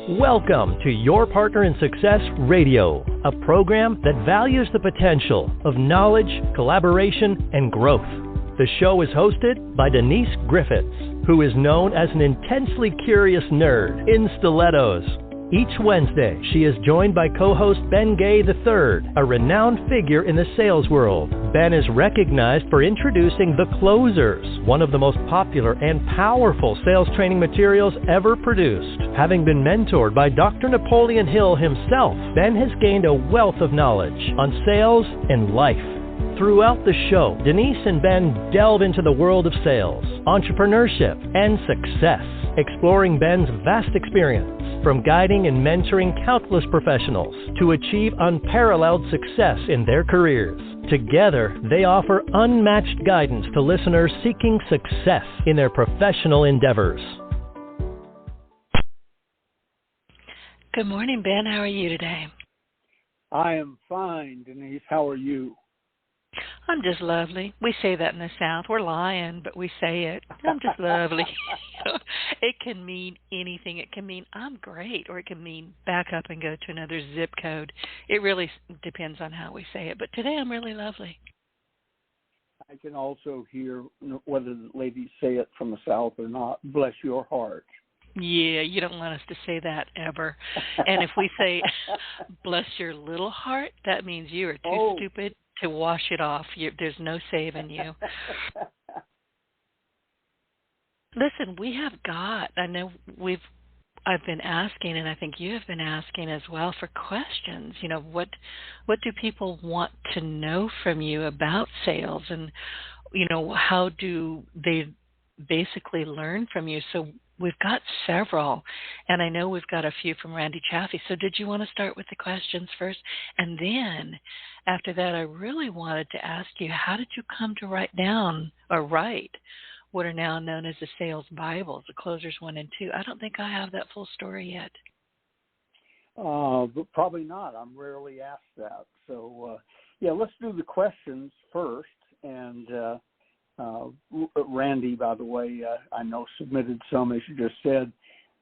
Welcome to Your Partner in Success Radio, a program that values the potential of knowledge, collaboration, and growth. The show is hosted by Denise Griffitts, who is known as an intensely curious nerd in stilettos. Each Wednesday, she is joined by co-host Ben Gay III, a renowned figure in the sales world. Ben is recognized for introducing The Closers, one of the most popular and powerful sales training materials ever produced. Having been mentored by Dr. Napoleon Hill himself, Ben has gained a wealth of knowledge on sales and life. Throughout the show, Denise and Ben delve into the world of sales, entrepreneurship, and success, exploring Ben's vast experience from guiding and mentoring countless professionals to achieve unparalleled success in their careers. Together, they offer unmatched guidance to listeners seeking success in their professional endeavors. Good morning, Ben. How are you today? I am fine, Denise. How are you? I'm just lovely. We say that in the South. We're lying, but we say it. I'm just lovely. It can mean anything. It can mean I'm great, or it can mean back up and go to another zip code. It really depends on how we say it. But today I'm really lovely. I can also hear whether the ladies say it from the South or not. Bless your heart. Yeah, you don't want us to say that ever. And if we say, bless your little heart, that means you are too stupid to wash it off. There's no saving you. Listen, I've been asking, and I think you have been asking as well, for questions. You know, what do people want to know from you about sales, and, you know, how do they basically learn from you? So we've got several, and I know we've got a few from Randy Chaffee. So did you want to start with the questions first? And then after that, I really wanted to ask you, how did you come to write what are now known as the Sales Bibles, the Closers 1 and 2? I don't think I have that full story yet. But probably not. I'm rarely asked that. So, let's do the questions first. And Randy, by the way, I know submitted some, as you just said,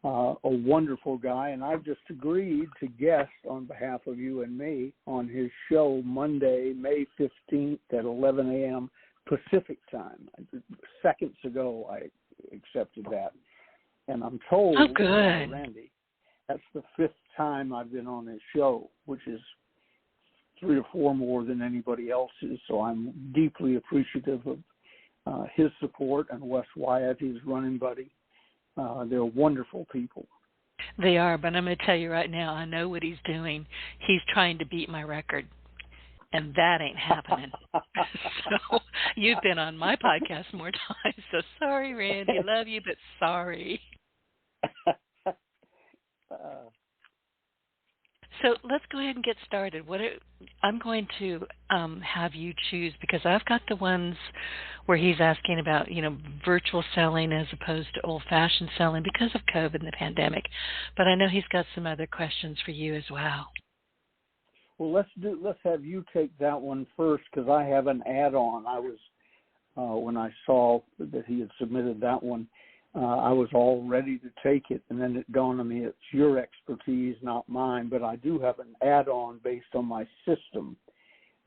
a wonderful guy, and I've just agreed to guest on behalf of you and me on his show Monday, May 15th at 11 a.m. Pacific time. Seconds ago, I accepted that. And I'm told, good. Randy, that's the 5th time I've been on his show, which is 3 or 4 more than anybody else's, so I'm deeply appreciative of his support, and Wes Wyatt, his running buddy. They're wonderful people. They are, but I'm going to tell you right now, I know what he's doing. He's trying to beat my record, and that ain't happening. So you've been on my podcast more times, so sorry, Randy. Love you, but sorry. So let's go ahead and get started. I'm going to have you choose, because I've got the ones where he's asking about, you know, virtual selling as opposed to old-fashioned selling because of COVID and the pandemic. But I know he's got some other questions for you as well. Well, let's have you take that one first, because I have an add-on. I was when I saw that he had submitted that one, I was all ready to take it, and then it dawned on me it's your expertise, not mine, but I do have an add-on based on my system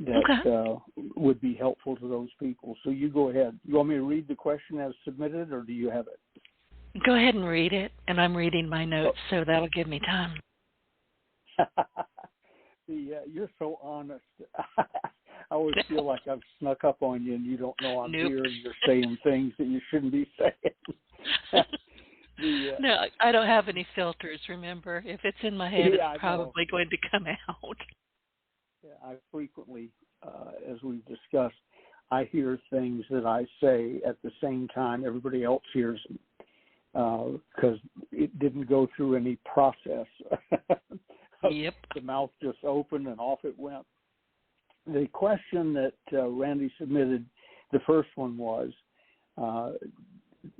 that would be helpful to those people. So you go ahead. You want me to read the question as submitted, or do you have it? Go ahead and read it, and I'm reading my notes, so that'll give me time. You're so honest. I always feel like I've snuck up on you, and you don't know I'm here, and you're saying things that you shouldn't be saying. No, I don't have any filters, remember? If it's in my head, it's probably going to come out. Yeah, I frequently, as we've discussed, I hear things that I say at the same time everybody else hears them, because it didn't go through any process. Yep. The mouth just opened and off it went. The question that Randy submitted, the first one was,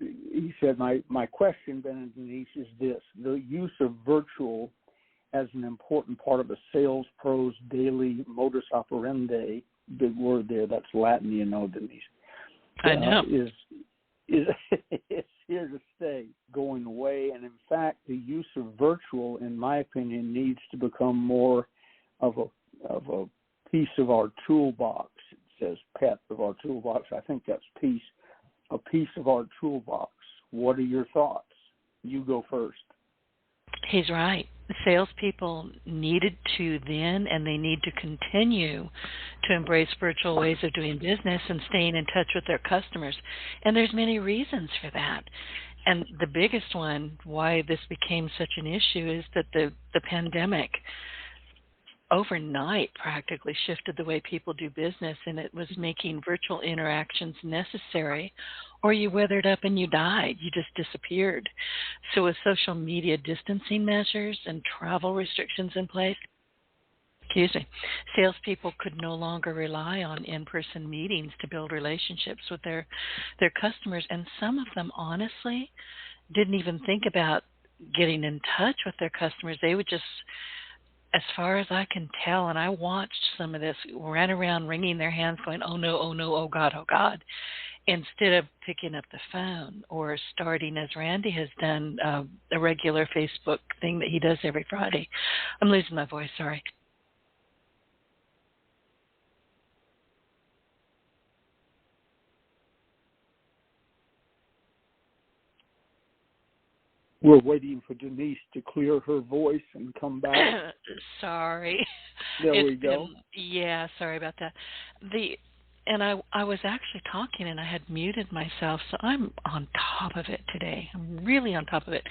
he said, my question, Ben and Denise, is this: the use of virtual as an important part of a sales pro's daily modus operandi, big word there, that's Latin, you know, Denise. I know. Is here to stay, going away, and in fact, the use of virtual, in my opinion, needs to become more of a piece of our toolbox. It says pet of our toolbox. I think that's a piece of our toolbox. What are your thoughts? You go first. He's right. Salespeople needed to then, and they need to continue to embrace virtual ways of doing business and staying in touch with their customers. And there's many reasons for that. And the biggest one, why this became such an issue, is that the pandemic overnight practically shifted the way people do business, and it was making virtual interactions necessary, or you withered up and you died. You just disappeared. So with social media distancing measures and travel restrictions in place, salespeople could no longer rely on in-person meetings to build relationships with their customers, and some of them honestly didn't even think about getting in touch with their customers. They would just, as far as I can tell, and I watched some of this, ran around wringing their hands going, oh no, oh God, instead of picking up the phone or starting, as Randy has done, a regular Facebook thing that he does every Friday. I'm losing my voice, sorry. We're waiting for Denise to clear her voice and come back. Sorry. There we go. Yeah, sorry about that. And I was actually talking and I had muted myself, so I'm on top of it today. I'm really on top of it.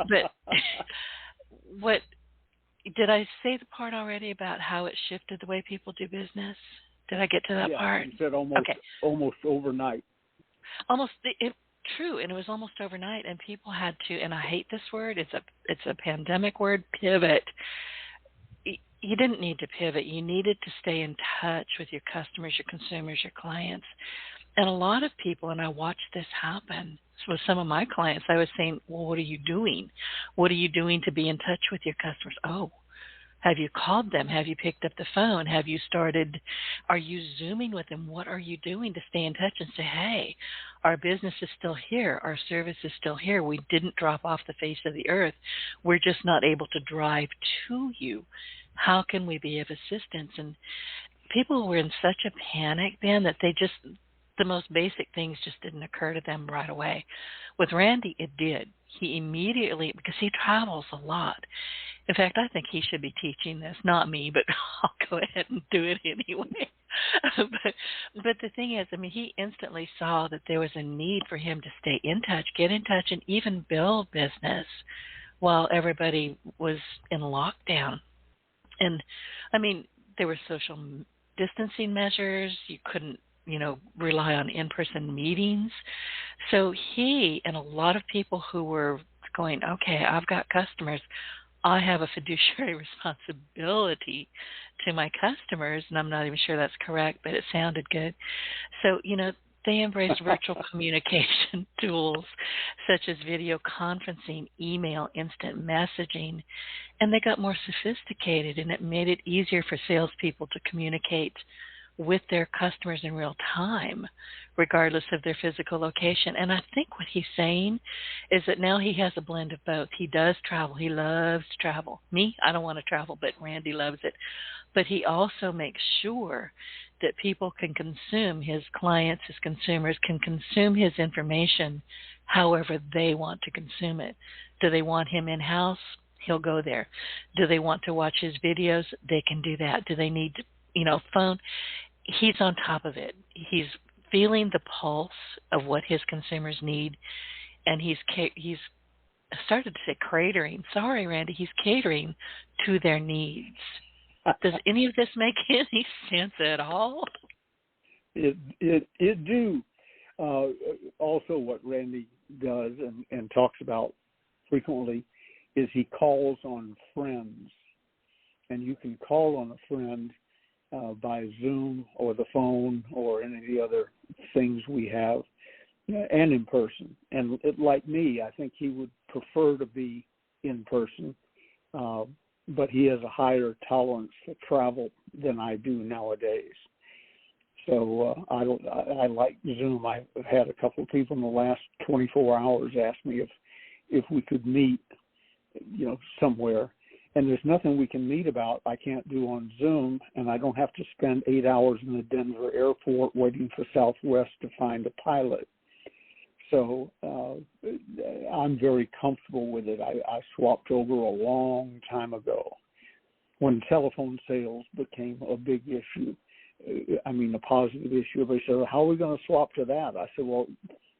But what did I say the part already about how it shifted the way people do business? Did I get to that part? You said almost overnight. True, and it was almost overnight, and people had to, and I hate this word, it's a pandemic word, pivot. You didn't need to pivot. You needed to stay in touch with your customers, your consumers, your clients. And a lot of people, and I watched this happen with some of my clients, I was saying, well, what are you doing? What are you doing to be in touch with your customers? Oh, have you called them? Have you picked up the phone? Are you Zooming with them? What are you doing to stay in touch and say, hey, our business is still here. Our service is still here. We didn't drop off the face of the earth. We're just not able to drive to you. How can we be of assistance? And people were in such a panic then that the most basic things just didn't occur to them right away. With Randy, it did. He immediately, because he travels a lot. In fact, I think he should be teaching this, not me, but I'll go ahead and do it anyway. But the thing is, he instantly saw that there was a need for him to stay in touch, get in touch, and even build business while everybody was in lockdown. And, there were social distancing measures. You couldn't, rely on in-person meetings. So he and a lot of people who were going, okay, I've got customers. I have a fiduciary responsibility to my customers, and I'm not even sure that's correct, but it sounded good. So, they embraced virtual communication tools such as video conferencing, email, instant messaging, and they got more sophisticated, and it made it easier for salespeople to communicate with their customers in real time, regardless of their physical location. And I think what he's saying is that now he has a blend of both. He does travel. He loves to travel. Me, I don't want to travel, but Randy loves it. But he also makes sure that people can consume, his clients, his consumers can consume his information however they want to consume it. Do they want him in-house? He'll go there. Do they want to watch his videos? They can do that. Do they need, phone? He's on top of it. He's feeling the pulse of what his consumers need, and he's started to say catering. Sorry, Randy, he's catering to their needs. Does any of this make any sense at all? It do. Also, what Randy does and talks about frequently is he calls on friends, and you can call on a friend by Zoom or the phone or any of the other things we have, and in person. And like me, I think he would prefer to be in person, but he has a higher tolerance for travel than I do nowadays. So I like Zoom. I've had a couple of people in the last 24 hours ask me if we could meet somewhere, and there's nothing we can meet about, I can't do on Zoom, and I don't have to spend 8 hours in the Denver airport waiting for Southwest to find a pilot. So I'm very comfortable with it. I swapped over a long time ago when telephone sales became a big issue. A positive issue. Everybody said, how are we going to swap to that? I said, well,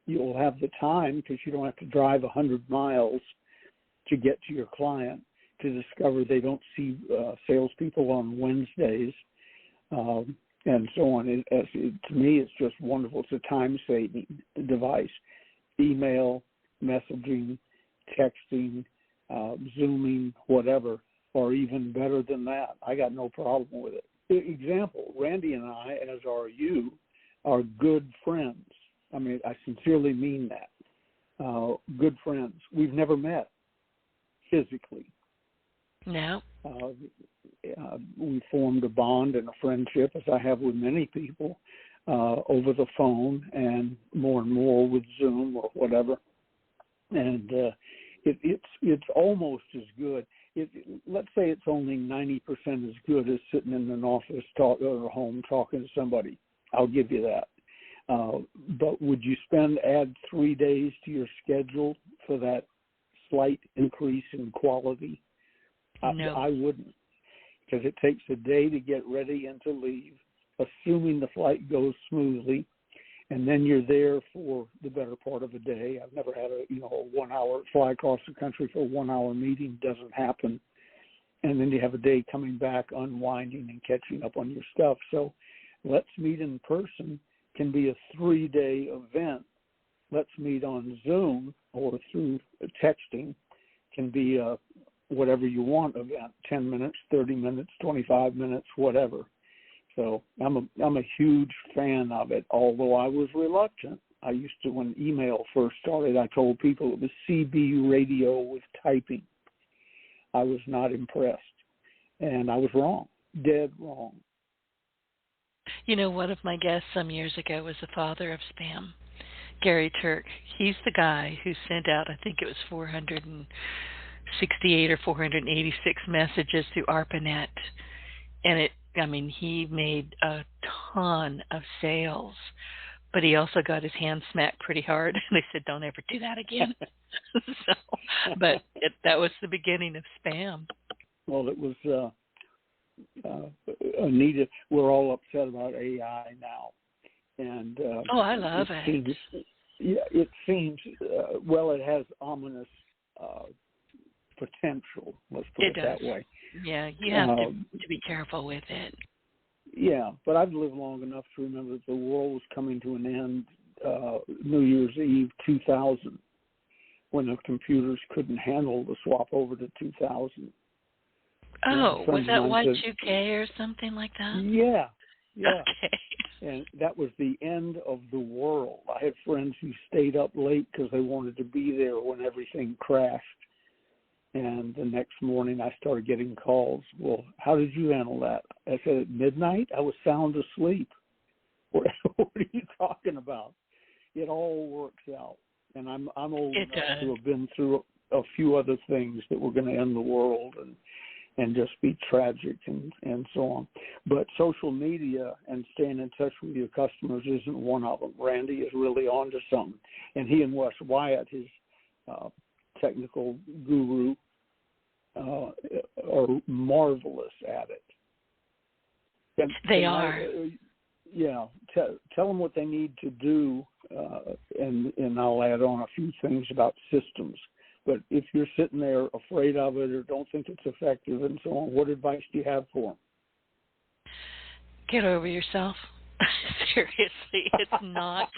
you'll have the time because you don't have to drive 100 miles to get to your client to discover they don't see salespeople on Wednesdays, and so on. To me, it's just wonderful. It's a time-saving device. Email, messaging, texting, Zooming, whatever, or even better than that. I got no problem with it. Example, Randy and I, as are you, are good friends. I sincerely mean that. Good friends. We've never met physically. No. We formed a bond and a friendship, as I have with many people, over the phone and more with Zoom or whatever. And it's almost as good. Let's say it's only 90% as good as sitting in an office or home talking to somebody. I'll give you that. But would you add 3 days to your schedule for that slight increase in quality? No. I wouldn't, because it takes a day to get ready and to leave, assuming the flight goes smoothly, and then you're there for the better part of a day. I've never had a 1 hour fly across the country for a 1 hour meeting. Doesn't happen. And then you have a day coming back, unwinding and catching up on your stuff. So let's meet in person can be a 3-day event. Let's meet on Zoom or through texting can be a whatever you want event, 10 minutes, 30 minutes, 25 minutes, whatever. So I'm a huge fan of it, although I was reluctant. I used to, when email first started, I told people it was CB radio with typing. I was not impressed, and I was wrong, dead wrong. One of my guests some years ago was the father of spam, Gary Turk. He's the guy who sent out, I think it was 468 or 486 messages through ARPANET, and he made a ton of sales, but he also got his hand smacked pretty hard. They said, don't ever do that again. That was the beginning of spam. Well, it was Anita. We're all upset about AI now. And I love it. It seems, it has ominous potential, let's put it that way. Yeah, you have to be careful with it. Yeah, but I've lived long enough to remember that the world was coming to an end New Year's Eve 2000, when the computers couldn't handle the swap over to 2000. Oh, was that Y2K or something like that? Yeah. Okay. And that was the end of the world. I had friends who stayed up late because they wanted to be there when everything crashed. And the next morning I started getting calls. Well, how did you handle that? I said, at midnight, I was sound asleep. What are you talking about? It all works out. And I'm old enough to have been through a few other things that were going to end the world and just be tragic and so on. But social media and staying in touch with your customers isn't one of them. Randy is really on to something. And he and Wes Wyatt, his technical guru, are marvelous at it. They are. Tell them what they need to do, and I'll add on a few things about systems. But if you're sitting there afraid of it or don't think it's effective and so on, what advice do you have for them? Get over yourself. Seriously, it's not.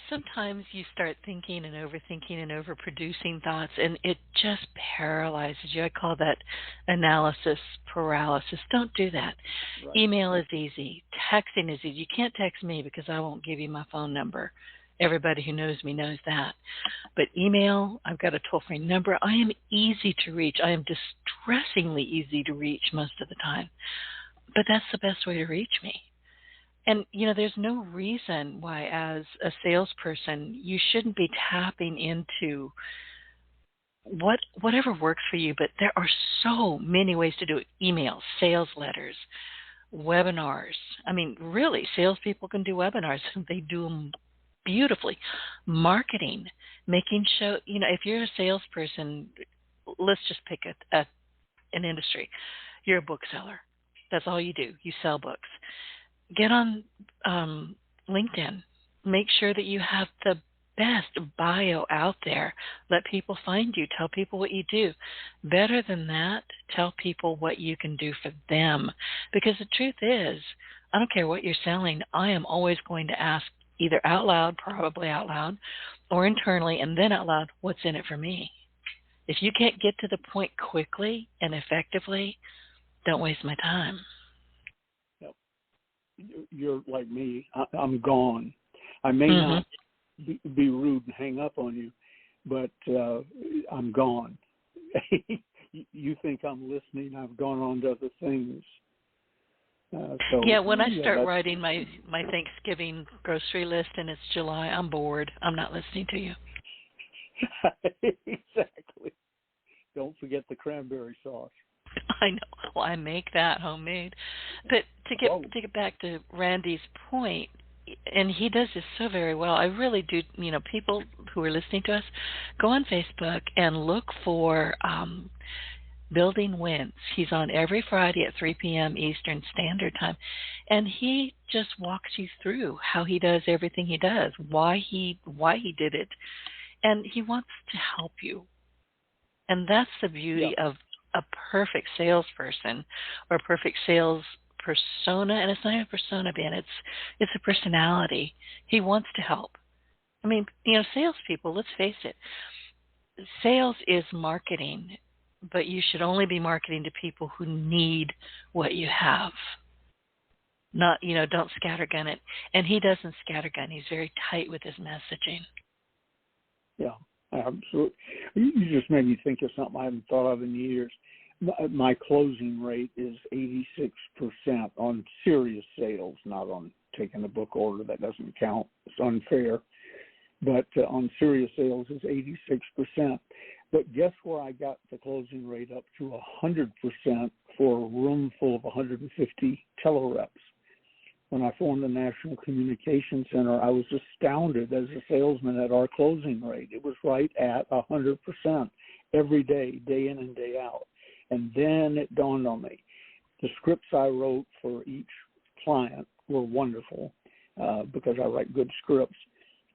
Sometimes you start thinking and overthinking and overproducing thoughts, and it just paralyzes you. I call that analysis paralysis. Don't do that. Right. Email is easy. Texting is easy. You can't text me because I won't give you my phone number. Everybody who knows me knows that. But email, I've got a toll-free number. I am easy to reach. I am distressingly easy to reach most of the time. But that's the best way to reach me. And, there's no reason why, as a salesperson, you shouldn't be tapping into whatever works for you, but there are so many ways to do it. Emails, sales letters, webinars. I mean, really, salespeople can do webinars. They do them beautifully. Marketing, making sure, if you're a salesperson, let's just pick an industry. You're a bookseller. That's all you do. You sell books. Get on LinkedIn. Make sure that you have the best bio out there. Let people find you. Tell people what you do. Better than that, tell people what you can do for them. Because the truth is, I don't care what you're selling, I am always going to ask either out loud, probably out loud, or internally, and then out loud, what's in it for me? If you can't get to the point quickly and effectively, don't waste my time. Yep. You're like me. I'm gone. I may not be rude and hang up on you, but I'm gone. You think I'm listening. I've gone on to other things. When I start writing my Thanksgiving grocery list and it's July, I'm bored. I'm not listening to you. Exactly. Don't forget the cranberry sauce. I know. Well, I make that homemade. But to get back to Randy's point, and he does this so very well, I really do, people who are listening to us, go on Facebook and look for Building Wins. He's on every Friday at 3 p.m. Eastern Standard Time, and he just walks you through how he does everything he does, why he did it, and he wants to help you. And that's the beauty of a perfect salesperson or a perfect sales persona, and it's not even a persona, Ben. It's a personality. He wants to help. I mean, salespeople, let's face it, sales is marketing, but you should only be marketing to people who need what you have. Not, don't scattergun it. And he doesn't scattergun. He's very tight with his messaging. Yeah, absolutely. You just made me think of something I haven't thought of in years. My closing rate is 86% on serious sales, not on taking a book order. That doesn't count. It's unfair. But on serious sales is 86%. But guess where I got the closing rate up to 100% for a room full of 150 telereps? When I formed the National Communication Center, I was astounded as a salesman at our closing rate. It was right at 100% every day, day in and day out. And then it dawned on me. The scripts I wrote for each client were wonderful because I write good scripts.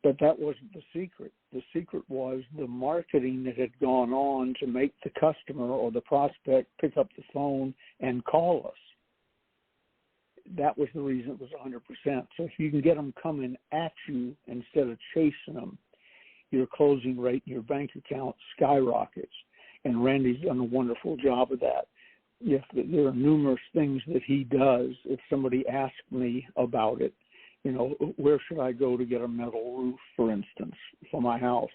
But that wasn't the secret. The secret was the marketing that had gone on to make the customer or the prospect pick up the phone and call us. That was the reason it was 100%. So if you can get them coming at you instead of chasing them, your closing rate in your bank account skyrockets. And Randy's done a wonderful job of that. If there are numerous things that he does, if somebody asks me about it, where should I go to get a metal roof, for instance, for my house?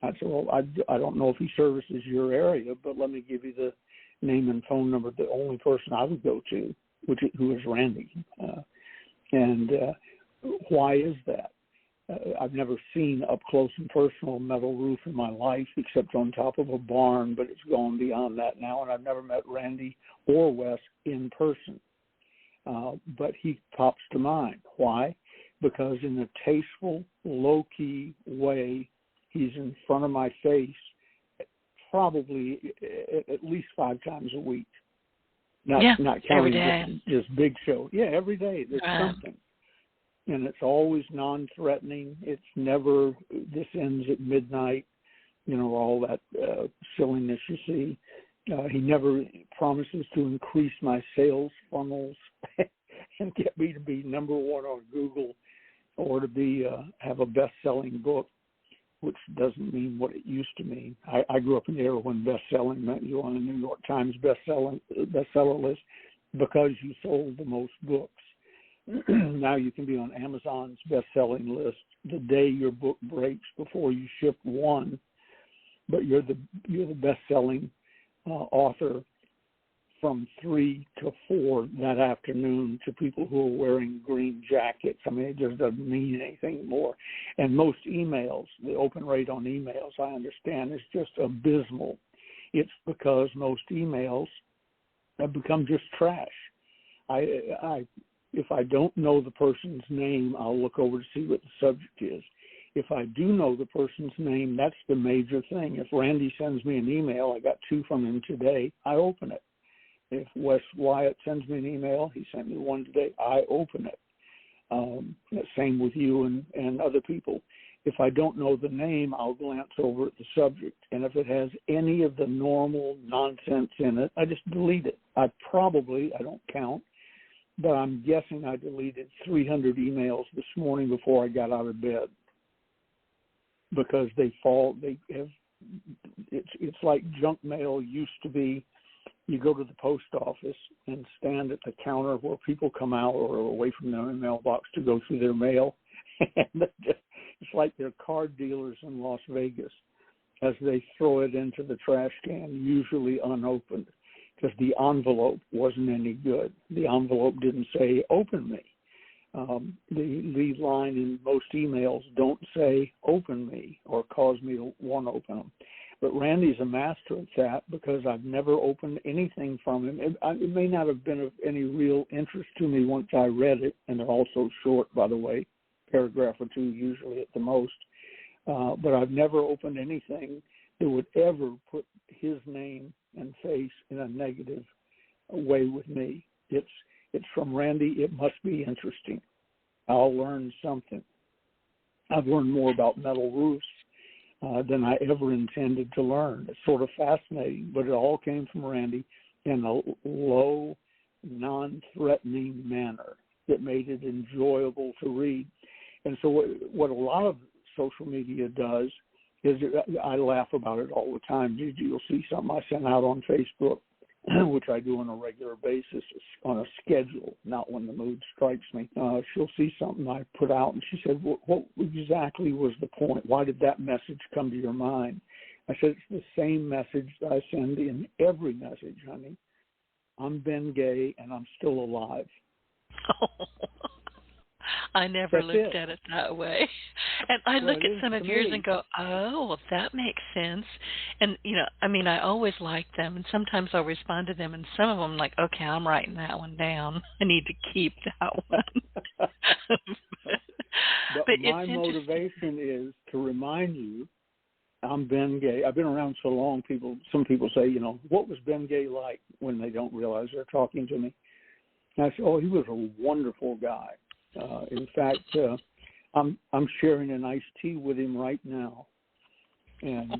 I said, well, I don't know if he services your area, but let me give you the name and phone number of the only person I would go to, who is Randy. Why is that? I've never seen up close and personal metal roof in my life except on top of a barn, but it's gone beyond that now, and I've never met Randy or Wes in person. But he pops to mind. Why? Because in a tasteful, low-key way, he's in front of my face probably at least 5 times a week. Not counting just big show. Yeah, every day there's something. And it's always non-threatening. It's never, this ends at midnight, all that silliness you see. He never promises to increase my sales funnels and get me to be number one on Google or to be have a best-selling book, which doesn't mean what it used to mean. I grew up in the era when best-selling meant you on the New York Times bestseller list because you sold the most books. Now you can be on Amazon's best-selling list the day your book breaks before you ship one, but you're the best-selling author from 3 to 4 that afternoon to people who are wearing green jackets. I mean, it just doesn't mean anything more. And most emails, the open rate on emails, I understand, is just abysmal. It's because most emails have become just trash. If I don't know the person's name, I'll look over to see what the subject is. If I do know the person's name, that's the major thing. If Randy sends me an email, I got 2 from him today, I open it. If Wes Wyatt sends me an email, he sent me one today, I open it. Same with you and other people. If I don't know the name, I'll glance over at the subject. And if it has any of the normal nonsense in it, I just delete it. I don't count, but I'm guessing I deleted 300 emails this morning before I got out of bed, because it's like junk mail used to be. You go to the post office and stand at the counter where people come out or away from their mailbox to go through their mail. And it's like they're card dealers in Las Vegas as they throw it into the trash can, usually unopened, because the envelope wasn't any good. The envelope didn't say, "Open me." The line in most emails don't say, "Open me," or cause me to want to open them. But Randy's a master at that, because I've never opened anything from him. It may not have been of any real interest to me once I read it, and they're all so short, by the way, paragraph or 2 usually at the most. But I've never opened anything that would ever put his name and face in a negative way with me. It's from Randy. It must be interesting. I'll learn something. I've learned more about metal roofs than I ever intended to learn. It's sort of fascinating, but it all came from Randy in a low, non-threatening manner that made it enjoyable to read. And so what a lot of social media does is, I laugh about it all the time. You'll see something I sent out on Facebook, which I do on a regular basis on a schedule, not when the mood strikes me. She'll see something I put out, and she said, what exactly was the point? Why did that message come to your mind? I said, it's the same message that I send in every message, honey. I'm Ben Gay, and I'm still alive. I never looked at it that way. And I look at some of yours and go, oh, well, that makes sense. And, I always like them, and sometimes I'll respond to them, and some of them, like, okay, I'm writing that one down. I need to keep that one. but my motivation is to remind you, I'm Ben Gay. I've been around so long, some people say, what was Ben Gay like, when they don't realize they're talking to me? And I say, he was a wonderful guy. In fact, I'm sharing an iced tea with him right now, and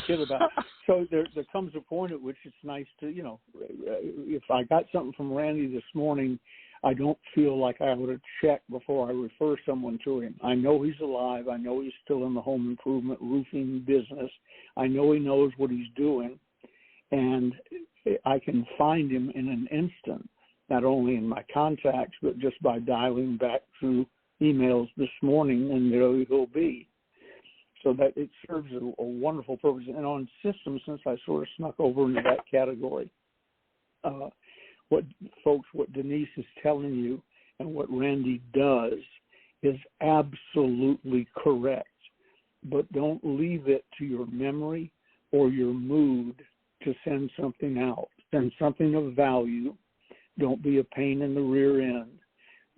kid about it. So there comes a point at which it's nice to, if I got something from Randy this morning, I don't feel like I ought to check before I refer someone to him. I know he's alive. I know he's still in the home improvement roofing business. I know he knows what he's doing, and I can find him in an instant. Not only in my contacts, but just by dialing back through emails this morning, and there he'll be. So that it serves a wonderful purpose. And on systems, since I sort of snuck over into that category, what Denise is telling you and what Randy does is absolutely correct. But don't leave it to your memory or your mood to send something out. Send something of value. Don't be a pain in the rear end,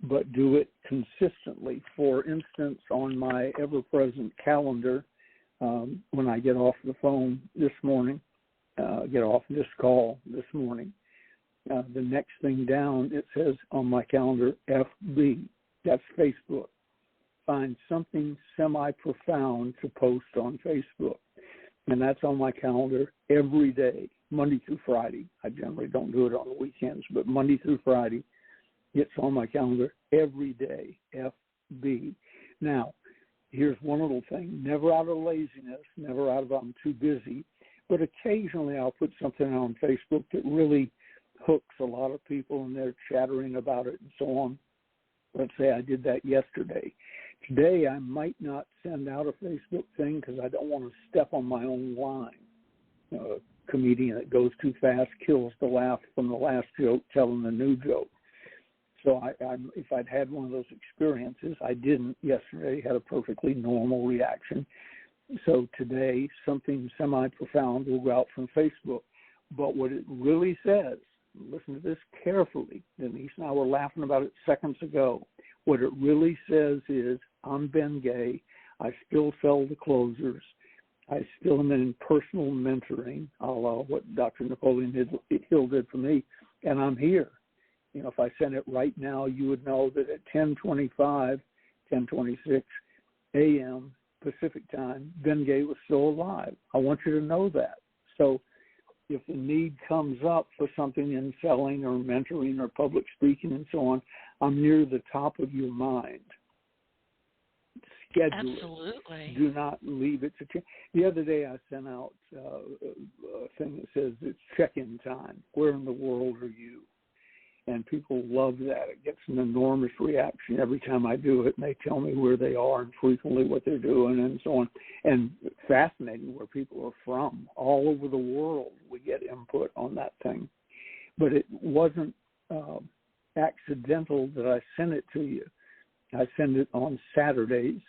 but do it consistently. For instance, on my ever-present calendar, when I get off the phone this morning, get off this call this morning, the next thing down, it says on my calendar, FB. That's Facebook. Find something semi-profound to post on Facebook. And that's on my calendar every day, Monday through Friday. I generally don't do it on the weekends, but Monday through Friday, it's on my calendar every day, FB. Now, here's one little thing. Never out of laziness, never out of I'm too busy, but occasionally I'll put something on Facebook that really hooks a lot of people, and they're chattering about it and so on. Let's say I did that yesterday. Today, I might not send out a Facebook thing because I don't want to step on my own line. A comedian that goes too fast kills the laugh from the last joke telling the new joke. So if I'd had one of those experiences, I didn't yesterday, had a perfectly normal reaction. So today, something semi-profound will go out from Facebook. But what it really says, listen to this carefully, Denise and I were laughing about it seconds ago. What it really says is, I'm Ben Gay. I still sell the closers. I still am in personal mentoring, a la what Dr. Napoleon Hill did for me, and I'm here. You know, if I sent it right now, you would know that at 10:26 a.m. Pacific time, Ben Gay was still alive. I want you to know that. So if the need comes up for something in selling or mentoring or public speaking and so on, I'm near the top of your mind. Schedule Absolutely. it. Do not leave it to chance. The other day I sent out a thing that says it's check-in time. Where in the world are you? And people love that. It gets an enormous reaction every time I do it, and they tell me where they are and frequently what they're doing and so on. And fascinating where people are from. All over the world we get input on that thing. But it wasn't accidental that I sent it to you. I send it on Saturdays,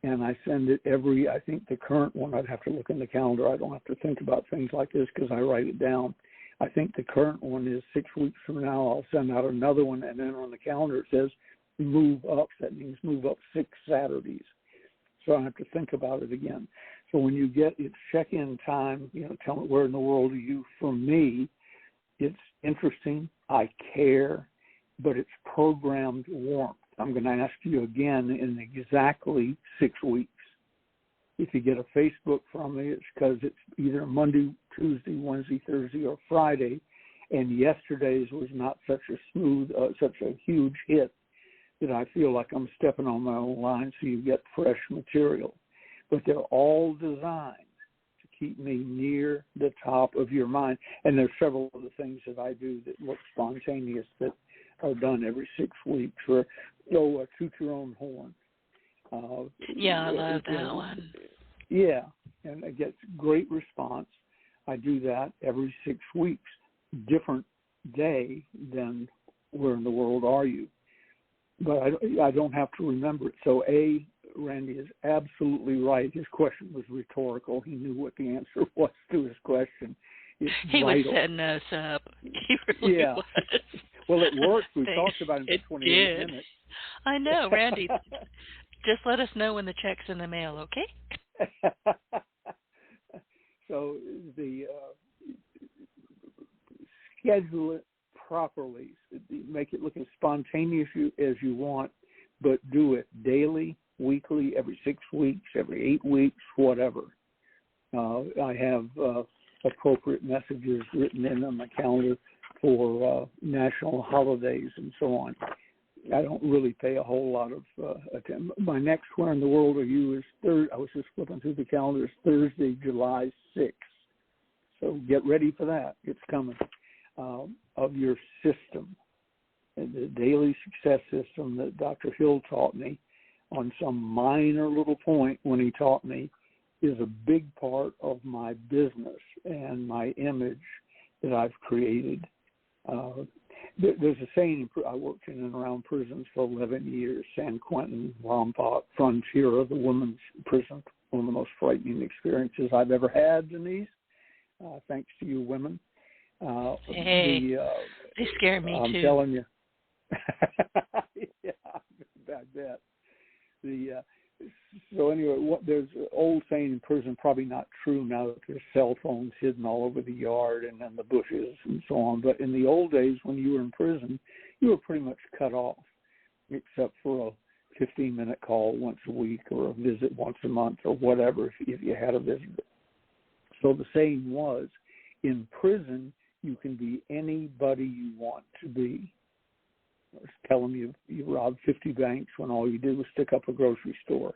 and I send it I think the current one, I'd have to look in the calendar. I don't have to think about things like this because I write it down. I think the current one is 6 weeks from now. I'll send out another one, and then on the calendar it says move up. That means move up 6 Saturdays. So I have to think about it again. So when you get it's check-in time, tell me where in the world are you? For me, it's interesting. I care, but it's programmed warmth. I'm going to ask you again in exactly 6 weeks. If you get a Facebook from me, it's because it's either Monday, Tuesday, Wednesday, Thursday, or Friday, and yesterday's was not such a huge hit that I feel like I'm stepping on my own line, so you get fresh material. But they're all designed to keep me near the top of your mind. And there's several other things that I do that look spontaneous that are done every 6 weeks, or toot your own horn. I love that one. Yeah, and it gets great response. I do that every 6 weeks, different day than where in the world are you. But I don't have to remember it. So Randy is absolutely right. His question was rhetorical. He knew what the answer was to his question. He was setting us up. He really was. Well, it worked. We talked about it for 28 minutes. I know, Randy. Just let us know when the check's in the mail, okay? So the schedule it properly. Make it look as spontaneous as you want, but do it daily, weekly, every 6 weeks, every 8 weeks, whatever. I have appropriate messages written in on my calendar for national holidays and so on. I don't really pay a whole lot of attention. My next Where in the World Are You is I was just flipping through the calendar. It's Thursday, July 6th. So get ready for that. It's coming. Of your system. And the daily success system that Dr. Hill taught me on some minor little point when he taught me is a big part of my business and my image that I've created. There's a saying, I worked in and around prisons for 11 years, San Quentin, Lompoc, Frontier, the women's prison, one of the most frightening experiences I've ever had, Denise, thanks to you women. They scare me I'm too. I'm telling you. Yeah, I bet. So anyway, there's an old saying in prison, probably not true now that there's cell phones hidden all over the yard and in the bushes and so on. But in the old days when you were in prison, you were pretty much cut off, except for a 15-minute call once a week or a visit once a month or whatever if you had a visitor. So the saying was, in prison, you can be anybody you want to be. I was telling you robbed 50 banks when all you did was stick up a grocery store.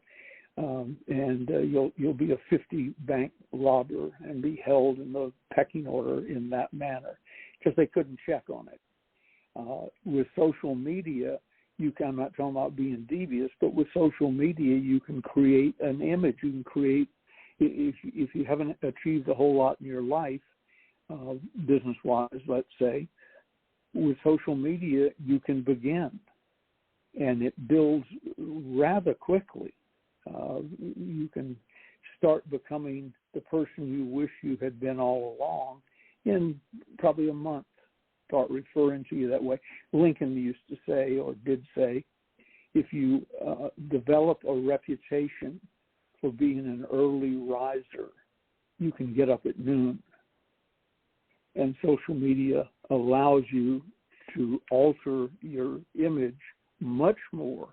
You'll be a 50 bank robber and be held in the pecking order in that manner because they couldn't check on it. With social media, I'm not talking about being devious, but with social media, you can create an image. You can create, if you haven't achieved a whole lot in your life, business-wise, let's say. With social media, you can begin, and it builds rather quickly. You can start becoming the person you wish you had been all along in probably a month. Start referring to you that way. Lincoln used to say, or did say, if you develop a reputation for being an early riser, you can get up at noon. And social media allows you to alter your image much more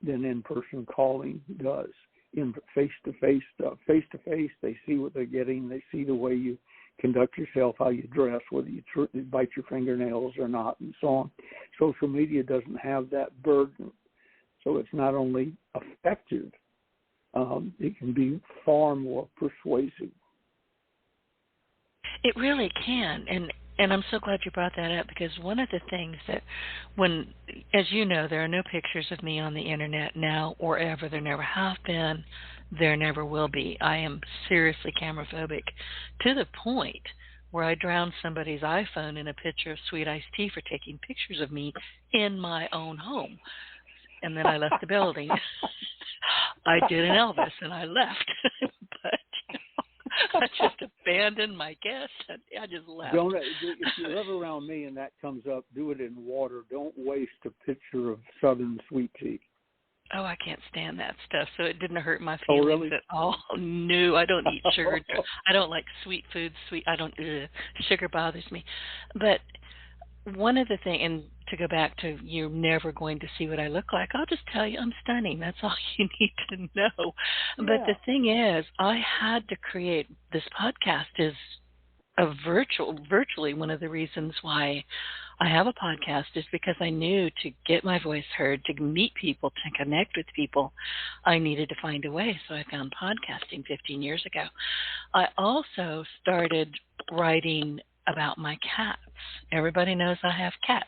than in-person calling does. In face-to-face stuff, face-to-face, they see what they're getting. They see the way you conduct yourself, how you dress, whether you bite your fingernails or not, and so on. Social media doesn't have that burden. So it's not only effective, it can be far more persuasive. It really can, and I'm so glad you brought that up, because one of the things that when, as you know, there are no pictures of me on the internet now or ever. There never have been. There never will be. I am seriously camera phobic to the point where I drowned somebody's iPhone in a picture of sweet iced tea for taking pictures of me in my own home. And then I left the building. I did an Elvis and I left. But I just abandoned my guests. I just left. If you're ever around me and that comes up, do it in water. Don't waste a picture of Southern sweet tea. Oh, I can't stand that stuff. So it didn't hurt my feelings at all. No, I don't eat sugar. I don't like sweet foods. Sugar bothers me. But one of the things, and to go back to you're never going to see what I look like, I'll just tell you I'm stunning. That's all you need to know. Yeah. But the thing is, I had to create this podcast is virtually one of the reasons why I have a podcast is because I knew to get my voice heard, to meet people, to connect with people, I needed to find a way. So I found podcasting 15 years ago. I also started writing about my cats. Everybody knows I have cats.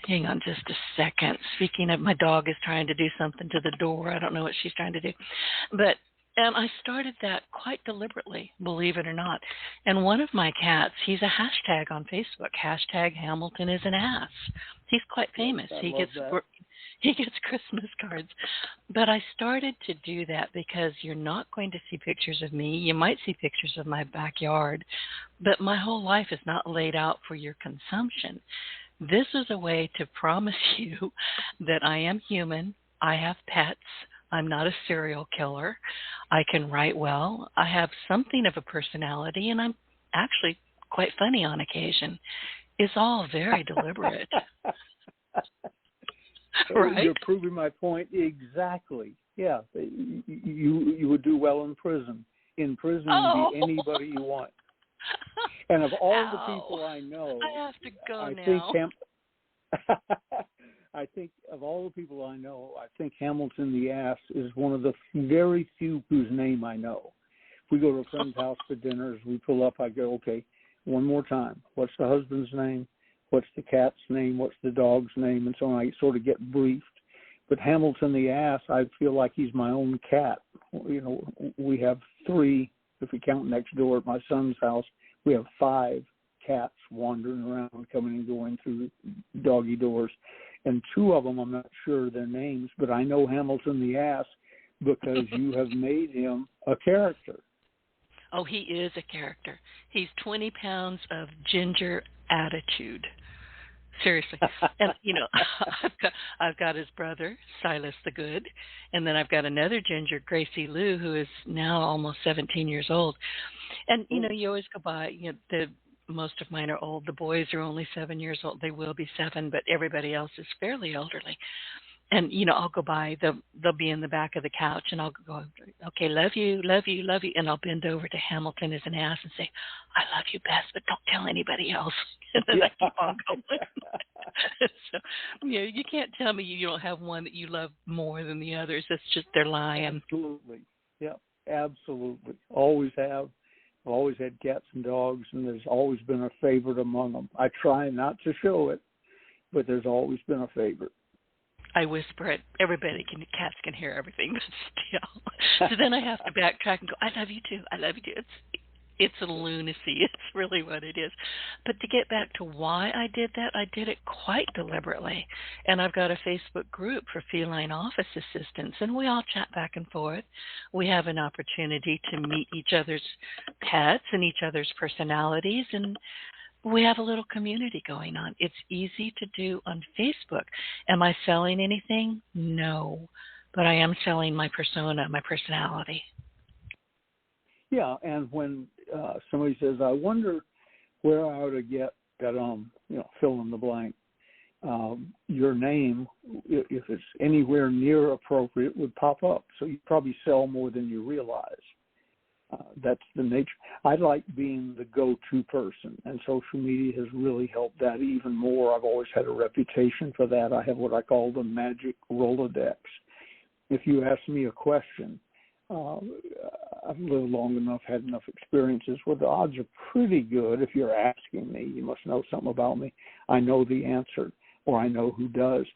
Hang on just a second. Speaking of, my dog is trying to do something to the door. I don't know what she's trying to do. But I started that quite deliberately, believe it or not. And one of my cats, he's a hashtag on Facebook, hashtag Hamilton is an ass. He's quite famous. He gets Christmas cards. But I started to do that because you're not going to see pictures of me. You might see pictures of my backyard, but my whole life is not laid out for your consumption. This is a way to promise you that I am human. I have pets. I'm not a serial killer. I can write well. I have something of a personality, and I'm actually quite funny on occasion. It's all very deliberate. Right? You're proving my point exactly. Yeah, you would do well in prison. In prison, you can be anybody you want. And of all the people I know, I have to go now. I think of all the people I know, I think Hamilton the Ass is one of the very few whose name I know. If we go to a friend's house for dinners, we pull up, I go, okay, one more time. What's the husband's name? What's the cat's name? What's the dog's name? And so on. I sort of get briefed. But Hamilton the Ass, I feel like he's my own cat. You know, we have 3, if we count next door at my son's house, we have 5 cats wandering around, coming and going through doggy doors. And 2 of them, I'm not sure their names, but I know Hamilton the Ass because you have made him a character. Oh, he is a character. He's 20 pounds of ginger attitude. Seriously. And, you know, I've got his brother, Silas the Good, and then I've got another ginger, Gracie Lou, who is now almost 17 years old. And, you know, you always go by, you know, most of mine are old. The boys are only 7 years old. They will be 7, but everybody else is fairly elderly. And, you know, I'll go by, they'll be in the back of the couch, and I'll go, okay, love you, love you, love you. And I'll bend over to Hamilton as an ass and say, I love you best, but don't tell anybody else. And then I keep on going. So, you know, you can't tell me you don't have one that you love more than the others. It's just they're lying. Absolutely. Yeah, absolutely. Always have. I've always had cats and dogs, and there's always been a favorite among them. I try not to show it, but there's always been a favorite. I whisper it. Cats can hear everything, but still. So then I have to backtrack and go, I love you too. I love you too. It's a lunacy. It's really what it is. But to get back to why I did that, I did it quite deliberately. And I've got a Facebook group for feline office assistants, and we all chat back and forth. We have an opportunity to meet each other's pets and each other's personalities, and we have a little community going on. It's easy to do on Facebook. Am I selling anything? No. But I am selling my persona, my personality. Yeah, and when somebody says, I wonder where I ought to get that, fill in the blank, your name, if it's anywhere near appropriate, would pop up. So you probably sell more than you realize. That's the nature. I like being the go-to person, and social media has really helped that even more. I've always had a reputation for that. I have what I call the magic Rolodex. If you ask me a question, I've lived long enough, had enough experiences where the odds are pretty good. If you're asking me, you must know something about me. I know the answer, or I know who does.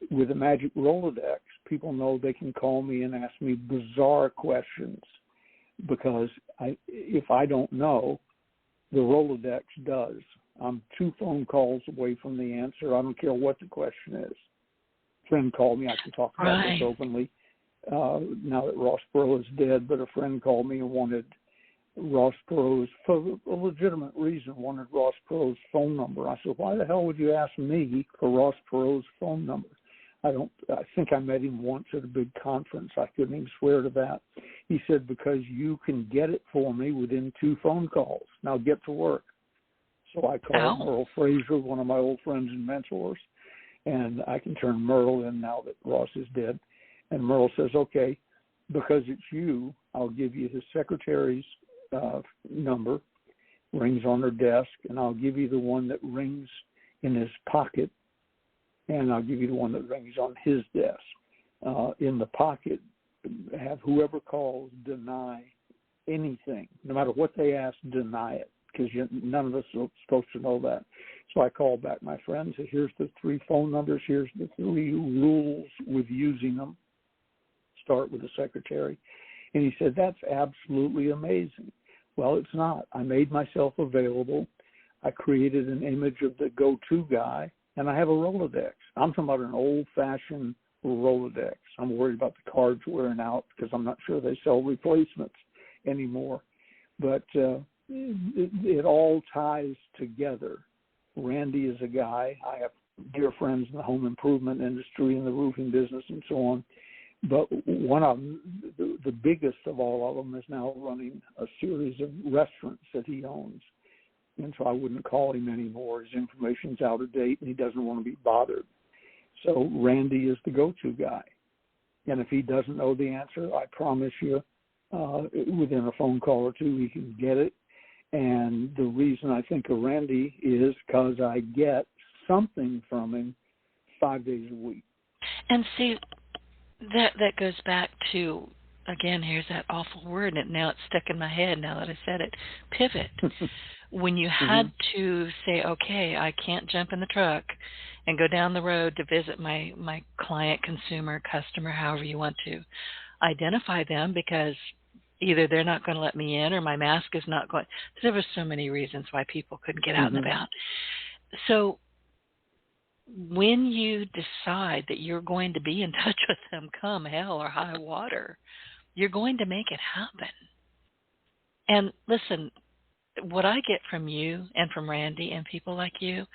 With the magic Rolodex, people know they can call me and ask me bizarre questions because if I don't know, the Rolodex does. I'm 2 phone calls away from the answer. I don't care what the question is. A friend called me. I can talk about this openly. Now that Ross Perot is dead, but a friend called me and wanted Ross Perot's, for a legitimate reason, wanted Ross Perot's phone number. I said, why the hell would you ask me for Ross Perot's phone number? I think I met him once at a big conference. I couldn't even swear to that. He said, because you can get it for me within 2 phone calls. Now get to work. So I called Merle Frazier, one of my old friends and mentors, and I can turn Merle in now that Ross is dead. And Merle says, okay, because it's you, I'll give you his secretary's number, rings on her desk, and I'll give you the one that rings in his pocket, and I'll give you the one that rings on his desk. In the pocket, have whoever calls deny anything. No matter what they ask, deny it, because none of us are supposed to know that. So I called back my friend and said, here's the 3 phone numbers, here's the 3 rules with using them. Start with the secretary. And he said, that's absolutely amazing. Well, it's not. I made myself available. I created an image of the go-to guy, and I have a Rolodex. I'm talking about an old-fashioned Rolodex. I'm worried about the cards wearing out because I'm not sure they sell replacements anymore. But it all ties together. Randy is a guy. I have dear friends in the home improvement industry and the roofing business and so on. But one of them, the biggest of all of them, is now running a series of restaurants that he owns. And so I wouldn't call him anymore. His information's out of date, and he doesn't want to be bothered. So Randy is the go-to guy. And if he doesn't know the answer, I promise you, within a phone call or 2, he can get it. And the reason I think of Randy is because I get something from him 5 days a week. And see, that goes back to, again, here's that awful word, and now it's stuck in my head now that I said it, pivot. When you had to say, okay, I can't jump in the truck and go down the road to visit my client, consumer, customer, however you want to identify them, because either they're not going to let me in or my mask is not going. There were so many reasons why people couldn't get out and about. So when you decide that you're going to be in touch with them come hell or high water, you're going to make it happen. And listen, what I get from you and from Randy and people like you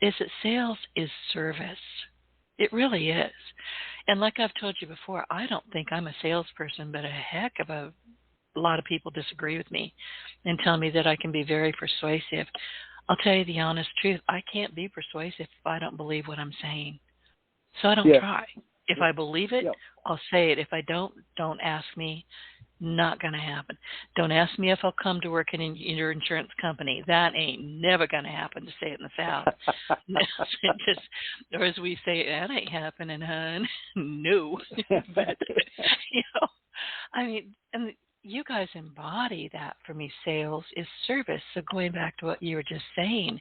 is that sales is service. It really is. And like I've told you before, I don't think I'm a salesperson, but a heck of a lot of people disagree with me and tell me that I can be very persuasive. I'll tell you the honest truth. I can't be persuasive if I don't believe what I'm saying. So I don't try. If I believe it, I'll say it. If I don't ask me. Not going to happen. Don't ask me if I'll come to work in your insurance company. That ain't never going to happen, to say it in the South. Or as we say, that ain't happening, hon. No. But, I mean, and you guys embody that for me. Sales is service. So going back to what you were just saying,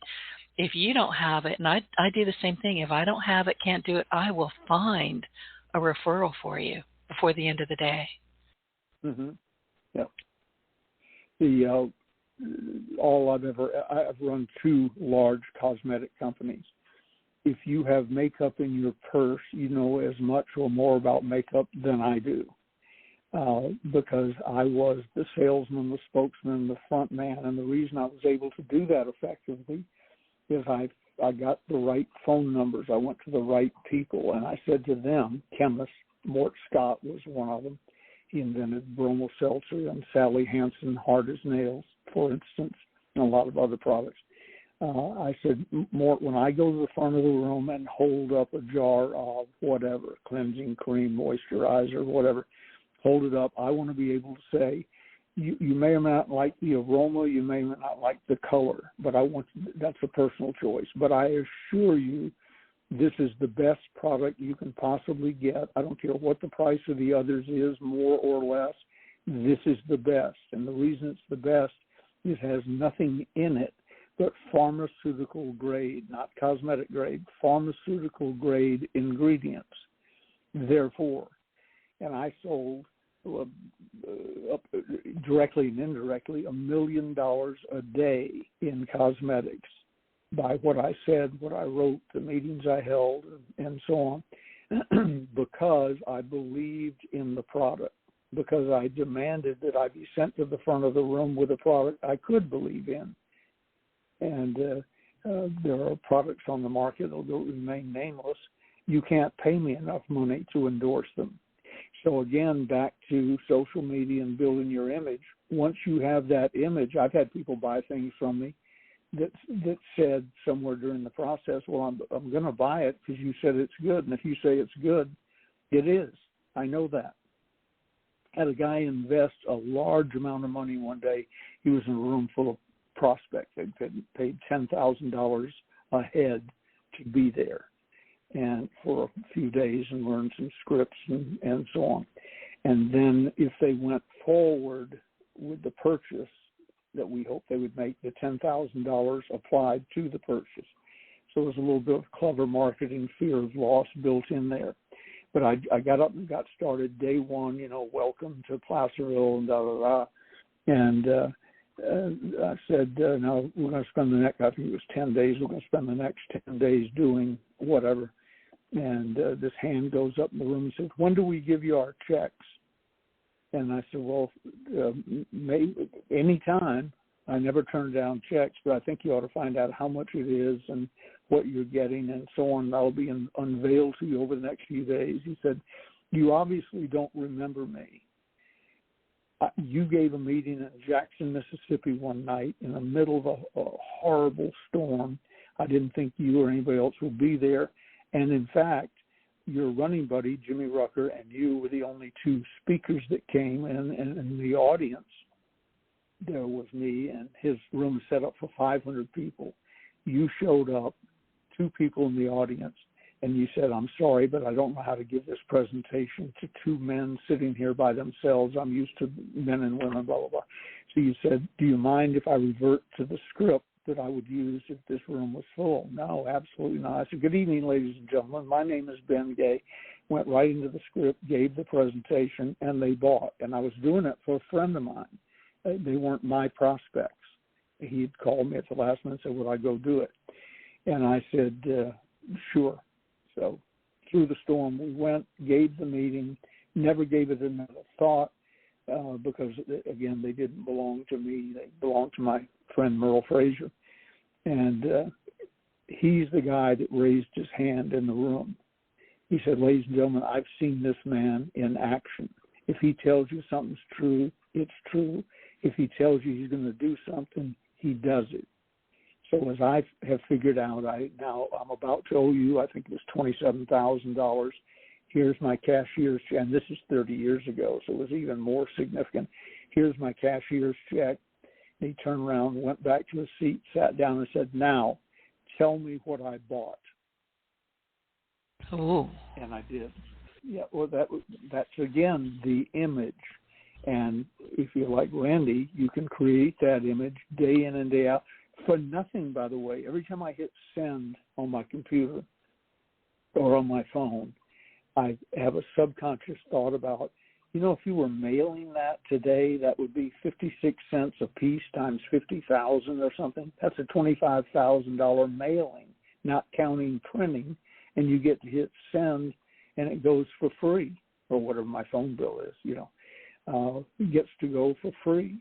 if you don't have it, and I do the same thing, if I don't have it, can't do it, I will find a referral for you before the end of the day. Yeah. I've run 2 large cosmetic companies. If you have makeup in your purse, you know as much or more about makeup than I do, because I was the salesman, the spokesman, the front man, and the reason I was able to do that effectively is I got the right phone numbers. I went to the right people, and I said to them, chemists, Mort Scott was one of them. He invented bromo seltzer, and Sally Hansen hard as nails, for instance, and a lot of other products. I said, Mort, when I go to the front of the room and hold up a jar of whatever, cleansing cream, moisturizer, whatever, hold it up, I want to be able to say, you may or may not like the aroma, you may or may not like the color, but that's a personal choice. But I assure you, this is the best product you can possibly get. I don't care what the price of the others is, more or less. This is the best. And the reason it's the best is it has nothing in it but pharmaceutical grade, not cosmetic grade, pharmaceutical grade ingredients. Therefore, and I sold directly and indirectly $1 million a day in cosmetics by what I said, what I wrote, the meetings I held, and so on, because I believed in the product, because I demanded that I be sent to the front of the room with a product I could believe in. And there are products on the market that will remain nameless. You can't pay me enough money to endorse them. So again, back to social media and building your image. Once you have that image, I've had people buy things from me that said somewhere during the process, well, I'm going to buy it because you said it's good. And if you say it's good, it is. I know that. I had a guy invest a large amount of money one day. He was in a room full of prospects. They paid $10,000 a head to be there and for a few days and learn some scripts and so on. And then if they went forward with the purchase that we hoped they would make, the $10,000 applied to the purchase. So there's a little bit of clever marketing, fear of loss built in there. But I got up and got started day one, welcome to Placerville and da-da-da. And I said, no, we're going to spend the next, I think it was 10 days, we're going to spend the next 10 days doing whatever. And this hand goes up in the room and says, when do we give you our checks? And I said, well, maybe any time. I never turn down checks, but I think you ought to find out how much it is and what you're getting and so on. That'll be unveiled to you over the next few days. He said, you obviously don't remember me. You gave a meeting in Jackson, Mississippi one night in the middle of a horrible storm. I didn't think you or anybody else would be there. And in fact, your running buddy, Jimmy Rucker, and you were the only 2 speakers that came, and in the audience there was me, and his room set up for 500 people. You showed up, 2 people in the audience, and you said, I'm sorry, but I don't know how to give this presentation to 2 men sitting here by themselves. I'm used to men and women, blah, blah, blah. So you said, do you mind if I revert to the script that I would use if this room was full? No, absolutely not. I said, good evening, ladies and gentlemen. My name is Ben Gay. Went right into the script, gave the presentation, and they bought. And I was doing it for a friend of mine. They weren't my prospects. He'd called me at the last minute and said, would I go do it? And I said, sure. So through the storm, we went, gave the meeting, never gave it another thought because, again, they didn't belong to me. They belonged to my friend Merle Frazier. And he's the guy that raised his hand in the room. He said, ladies and gentlemen, I've seen this man in action. If he tells you something's true, it's true. If he tells you he's going to do something, he does it. So as I have figured out, I'm about to owe you, I think it was $27,000. Here's my cashier's check, and this is 30 years ago, so it was even more significant. Here's my cashier's check. And he turned around, went back to his seat, sat down, and said, now, tell me what I bought. Oh. And I did. Yeah, well, that's, again, the image. And if you're like Randy, you can create that image day in and day out for nothing, by the way. Every time I hit send on my computer or on my phone, I have a subconscious thought about if you were mailing that today, that would be 56 cents a piece times 50,000 or something. That's a $25,000 mailing, not counting printing, and you get to hit send, and it goes for free, or whatever my phone bill is. It gets to go for free.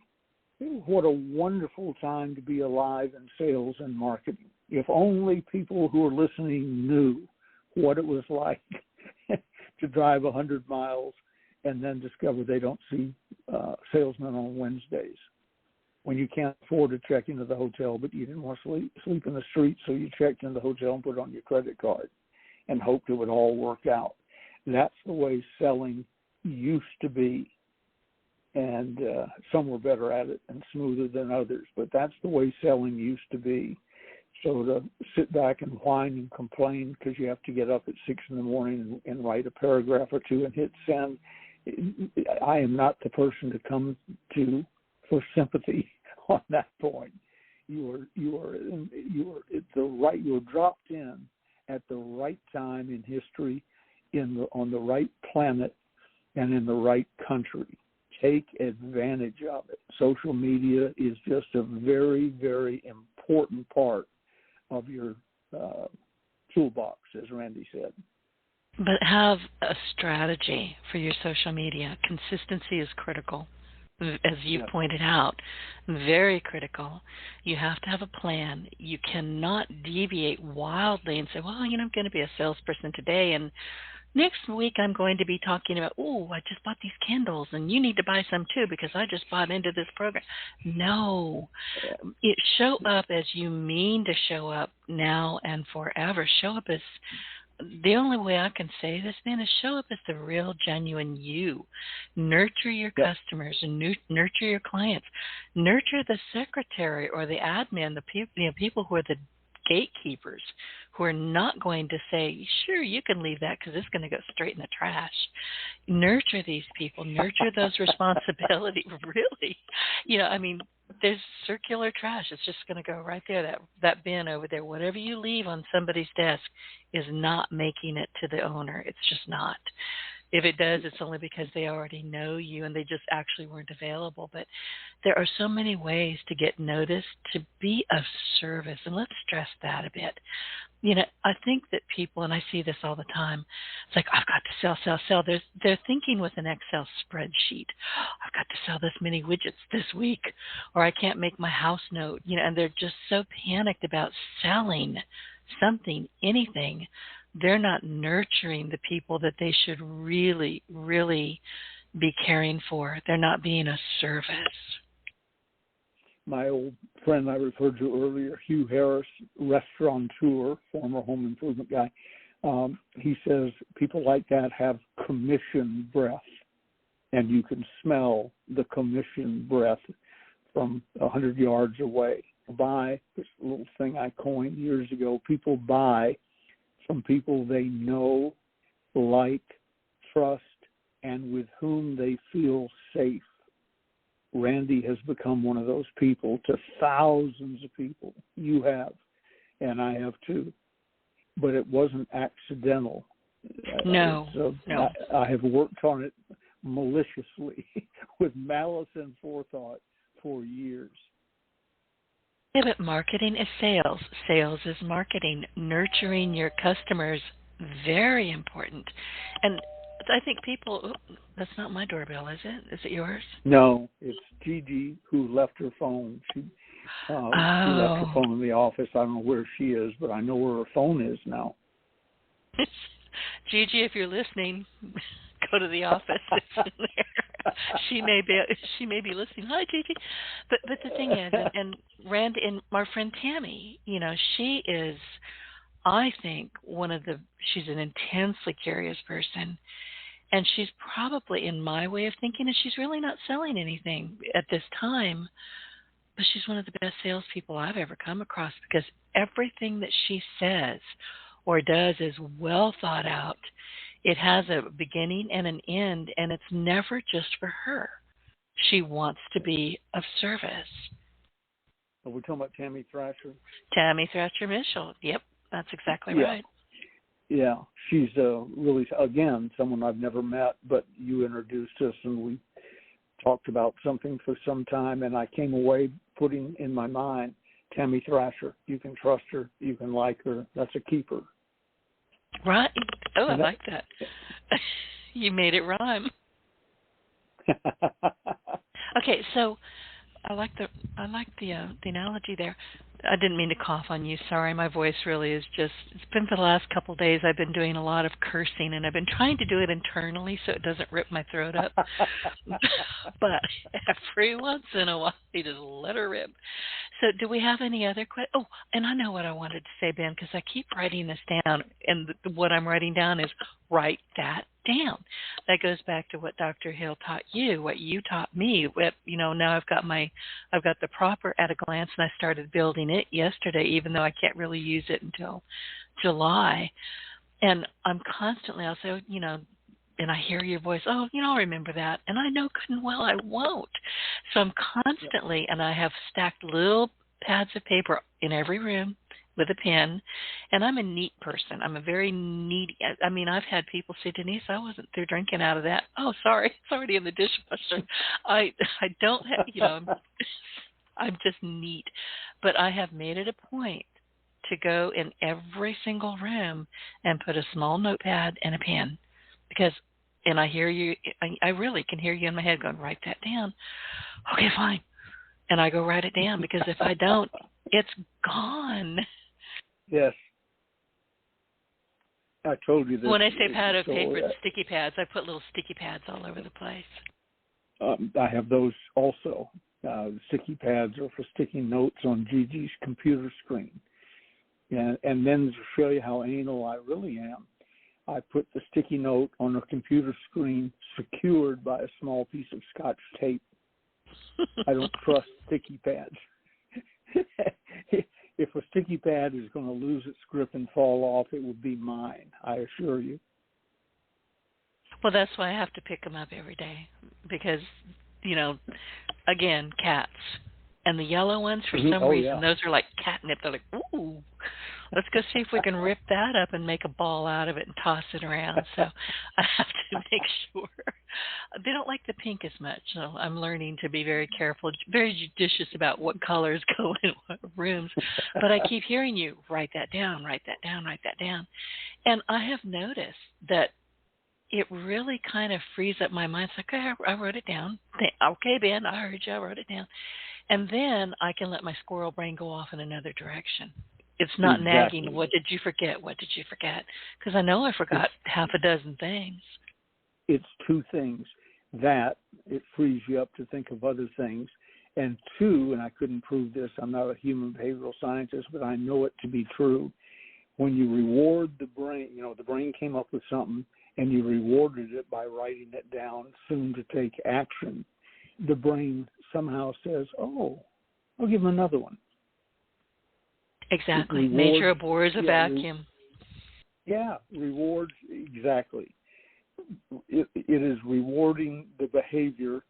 What a wonderful time to be alive in sales and marketing. If only people who are listening knew what it was like to drive 100 miles and then discover they don't see salesmen on Wednesdays, when you can't afford to check into the hotel, but you didn't want to sleep in the street, so you checked in the hotel and put it on your credit card and hoped it would all work out. That's the way selling used to be, and some were better at it and smoother than others, but that's the way selling used to be. So to sit back and whine and complain because you have to get up at 6 a.m. and write a paragraph or two and hit send, I am not the person to come to for sympathy on that point. You are dropped in at the right time in history, on the right planet, and in the right country. Take advantage of it. Social media is just a very, very important part of your toolbox, as Randy said. But have a strategy for your social media. Consistency is critical, as you pointed out, very critical. You have to have a plan. You cannot deviate wildly and say, well, I'm going to be a salesperson today, and next week I'm going to be talking about, I just bought these candles, and you need to buy some too because I just bought into this program. No. Show up as you mean to show up now and forever. Show up as, the only way I can say this, man, is show up as the real, genuine you. Nurture your customers and nurture your clients. Nurture the secretary or the admin, the people who are the gatekeepers, who are not going to say, sure, you can leave that because it's going to go straight in the trash. Nurture these people. Nurture those responsibilities. Really. There's circular trash. It's just going to go right there, that bin over there. Whatever you leave on somebody's desk is not making it to the owner. It's just not. If it does, it's only because they already know you and they just actually weren't available. But there are so many ways to get noticed, to be of service. And let's stress that a bit. I think that people, and I see this all the time, it's like, I've got to sell. They're thinking with an Excel spreadsheet. I've got to sell this many widgets this week, or I can't make my house note. And they're just so panicked about selling something, anything. They're not nurturing the people that they should really, really be caring for. They're not being of service. My old friend I referred to earlier, Hugh Harris, restaurateur, former home improvement guy, he says people like that have commission breath, and you can smell the commission breath from 100 yards away. Buy, this little thing I coined years ago, people buy from people they know, like, trust, and with whom they feel safe. Randy has become one of those people to thousands of people. You have, and I have too. But it wasn't accidental. No. I have worked on it maliciously, with malice and forethought for years. Yeah, but marketing is sales. Sales is marketing. Nurturing your customers, very important. And I think people, that's not my doorbell, is it? Is it yours? No, it's Gigi who left her phone. She left her phone in the office. I don't know where she is, but I know where her phone is now. Gigi, if you're listening, go to the office. It's in there. She may be listening. Hi, Gigi. But the thing is, and Rand and my friend Tammy, she is, I think, she's an intensely curious person. And she's probably, in my way of thinking, she's really not selling anything at this time, but she's one of the best salespeople I've ever come across, because everything that she says or does is well thought out. It has a beginning and an end, and it's never just for her. She wants to be of service. Are we talking about Tammy Thrasher? Tammy Thrasher Mitchell. Yep, that's exactly right. Yeah, she's really, again, someone I've never met, but you introduced us and we talked about something for some time, and I came away putting in my mind, Tammy Thrasher, you can trust her, you can like her, that's a keeper. Right. Oh, I like that. You made it rhyme. Okay, so I like the analogy there. I didn't mean to cough on you. Sorry, my voice really is just, it's been for the last couple of days. I've been doing a lot of cursing, and I've been trying to do it internally so it doesn't rip my throat up. But every once in a while, you just let her rip. So do we have any other questions? Oh, and I know what I wanted to say, Ben, because I keep writing this down, and what I'm writing down is write that down. That goes back to what Dr. Hill taught you, what you taught me. Now I've got the proper at a glance, and I started building it yesterday, even though I can't really use it until July. And I'm constantly, I'll say, and I hear your voice, I'll remember that. And I know good and well I won't. So I'm constantly, and I have stacked little pads of paper in every room with a pen, and I'm a neat person. I'm a very neat. I mean, I've had people say, Denise, I wasn't through drinking out of that. Oh, sorry, it's already in the dishwasher. I don't have, I'm just neat. But I have made it a point to go in every single room and put a small notepad and a pen, and I hear you, I really can hear you in my head going, write that down. Okay, fine. And I go write it down, because if I don't, it's gone. Yes. I told you this. When I say pad of paper, it's sticky pads. I put little sticky pads all over the place. I have those also. Sticky pads are for sticking notes on Gigi's computer screen. And then to show you how anal I really am, I put the sticky note on a computer screen secured by a small piece of Scotch tape. I don't trust sticky pads. If a sticky pad is going to lose its grip and fall off, it would be mine, I assure you. Well, that's why I have to pick them up every day, because, again, cats. And the yellow ones, for some reason, those are like catnip. They're like, ooh, let's go see if we can rip that up and make a ball out of it and toss it around. So I have to make sure. They don't like the pink as much, so I'm learning to be very careful, very judicious about what colors go in what rooms. But I keep hearing you, write that down, write that down, write that down. And I have noticed that it really kind of frees up my mind. It's like, okay, I wrote it down. Okay, Ben, I heard you, I wrote it down. And then I can let my squirrel brain go off in another direction. It's not nagging, what did you forget, what did you forget? Because I know I forgot half a dozen things. It's two things. That, it frees you up to think of other things. And two, and I couldn't prove this, I'm not a human behavioral scientist, but I know it to be true. When you reward the brain, the brain came up with something, and you rewarded it by writing it down soon to take action, the brain somehow says, oh, I'll give him another one. Exactly. Nature abhors a vacuum. Rewards, exactly. It is rewarding the behavior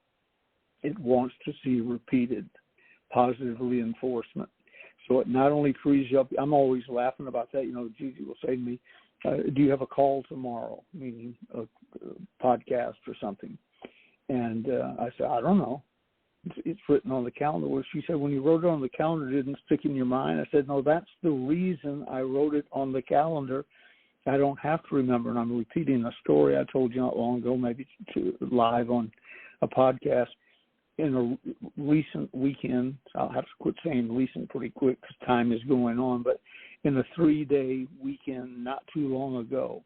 it wants to see repeated, positive reinforcement. So it not only frees you up, I'm always laughing about that. Gigi will say to me, do you have a call tomorrow, meaning a podcast or something? And I said, I don't know. It's written on the calendar. Well, she said, when you wrote it on the calendar, it didn't stick in your mind. I said, no, that's the reason I wrote it on the calendar. I don't have to remember. And I'm repeating a story I told you not long ago, maybe live on a podcast. In a recent weekend, I'll have to quit saying recent pretty quick because time is going on, but in a 3-day weekend not too long ago,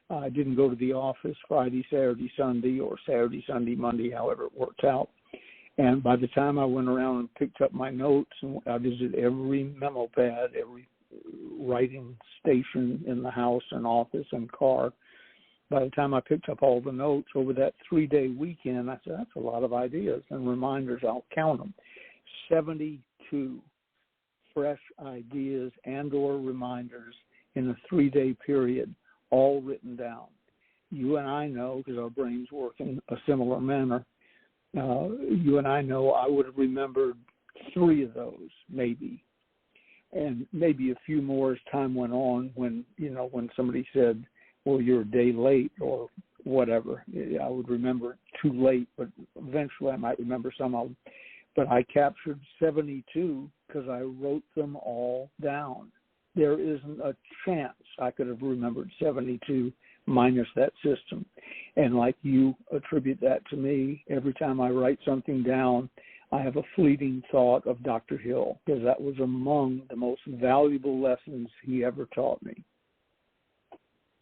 I didn't go to the office Friday, Saturday, Sunday, or Saturday, Sunday, Monday, however it worked out. And by the time I went around and picked up my notes, and I visited every memo pad, every writing station in the house and office and car, by the time I picked up all the notes over that 3-day weekend, I said, that's a lot of ideas and reminders. I'll count them. 72 fresh ideas and or reminders in a 3-day period, all written down. You and I know, because our brains work in a similar manner, you and I know I would have remembered 3 of those, maybe. and maybe a few more as time went on when somebody said, well, you're a day late or whatever. I would remember it too late, but eventually I might remember some of them. But I captured 72 because I wrote them all down. There isn't a chance I could have remembered 72 minus that system. And like you attribute that to me, every time I write something down, I have a fleeting thought of Dr. Hill, because that was among the most valuable lessons he ever taught me.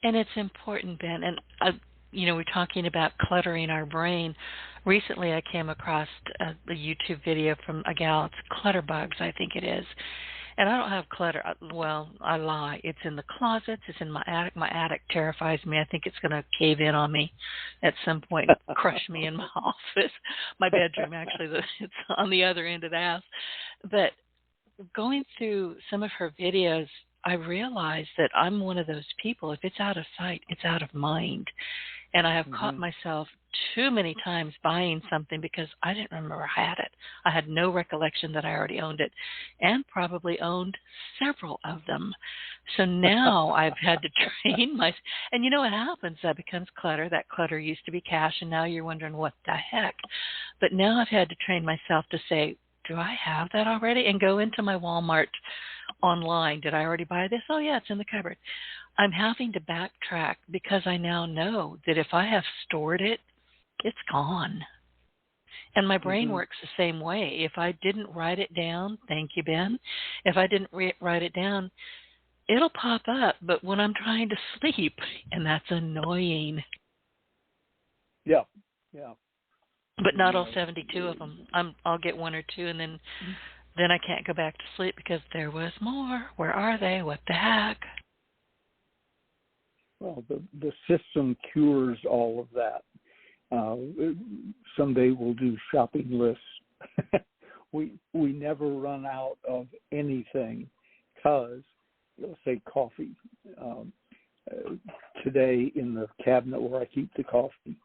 And it's important, Ben. And, we're talking about cluttering our brain. Recently I came across a YouTube video from a gal, it's Clutterbugs, I think it is. And I don't have clutter. Well, I lie. It's in the closets. It's in my attic. My attic terrifies me. I think it's going to cave in on me at some point and crush me in my office. My bedroom, actually, it's on the other end of the house. But going through some of her videos, I realized that I'm one of those people, if it's out of sight, it's out of mind. And I have caught myself too many times buying something because I didn't remember I had it. I had no recollection that I already owned it, and probably owned several of them. So now I've had to train myself. And you know what happens? That becomes clutter. That clutter used to be cash, and now you're wondering, what the heck? But now I've had to train myself to say, do I have that already? And go into my Walmart online. Did I already buy this? Oh, yeah, it's in the cupboard. I'm having to backtrack because I now know that if I have stored it, it's gone. And my brain works the same way. If I didn't write it down, thank you, Ben. If I didn't write it down, it'll pop up, but when I'm trying to sleep, and that's annoying. Yeah. But not all 72 of them. I'll get one or two, and then I can't go back to sleep because there was more. Where are they? What the heck? Well, the system cures all of that. Someday we'll do shopping lists. we never run out of anything because, let's say, coffee. Today in the cabinet where I keep the coffee,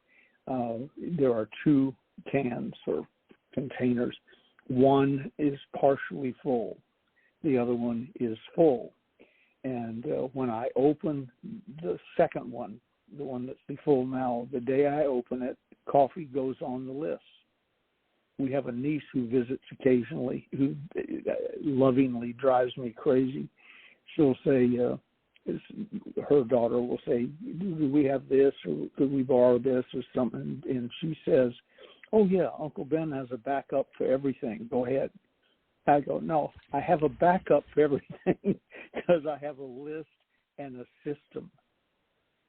there are 2 cans or containers. One is partially full. The other one is full. And when I open the second one, the one that's full now, the day I open it, coffee goes on the list. We have a niece who visits occasionally who lovingly drives me crazy. She'll say, her daughter will say, do we have this, or could we borrow this or something? And she says, oh, yeah, Uncle Ben has a backup for everything. Go ahead. I go, no, I have a backup for everything because I have a list and a system.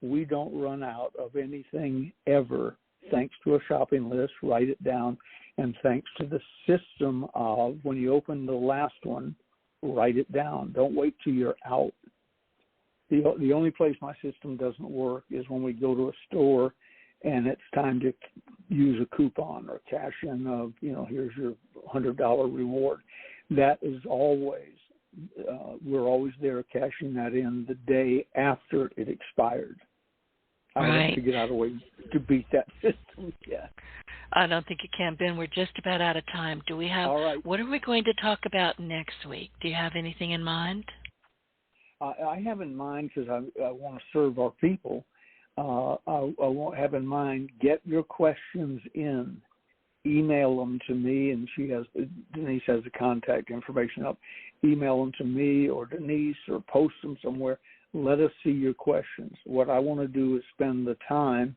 We don't run out of anything ever thanks to a shopping list. Write it down. And thanks to the system of when you open the last one, write it down. Don't wait till you're out. The only place my system doesn't work is when we go to a store and it's time to use a coupon or cash in of, here's your $100 reward. That is always, we're always there cashing that in the day after it expired. I haven't figured out a way to beat that system yet. I don't think you can, Ben. We're just about out of time. Do we have, all right. What are we going to talk about next week? Do you have anything in mind? I have in mind, because I want to serve our people, I won't have in mind, get your questions in, email them to me, and Denise has the contact information up. Email them to me or Denise or post them somewhere. Let us see your questions. What I want to do is spend the time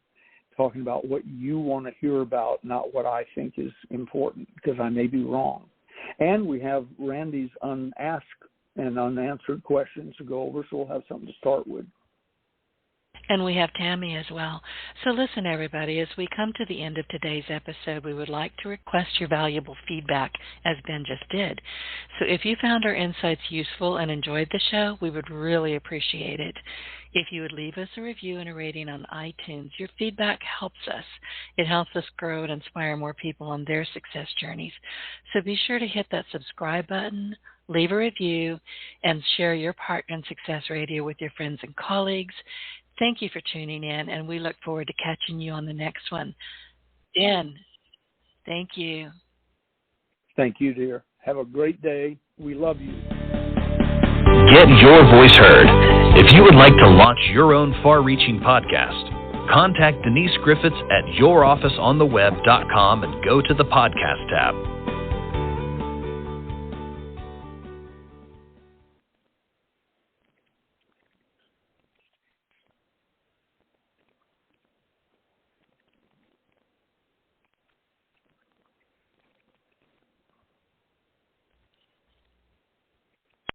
talking about what you want to hear about, not what I think is important, because I may be wrong. And we have Randy's unasked and unanswered questions to go over, so we'll have something to start with. And we have Tammy as well. So listen, everybody, as we come to the end of today's episode, we would like to request your valuable feedback, as Ben just did. So if you found our insights useful and enjoyed the show, we would really appreciate it. If you would leave us a review and a rating on iTunes, your feedback helps us. It helps us grow and inspire more people on their success journeys. So be sure to hit that subscribe button, leave a review, and share your Partner in Success Radio with your friends and colleagues. Thank you for tuning in, and we look forward to catching you on the next one. Ben, thank you. Thank you, dear. Have a great day. We love you. get your voice heard. If you would like to launch your own far-reaching podcast, contact Denise Griffitts at yourofficeontheweb.com and go to the podcast tab.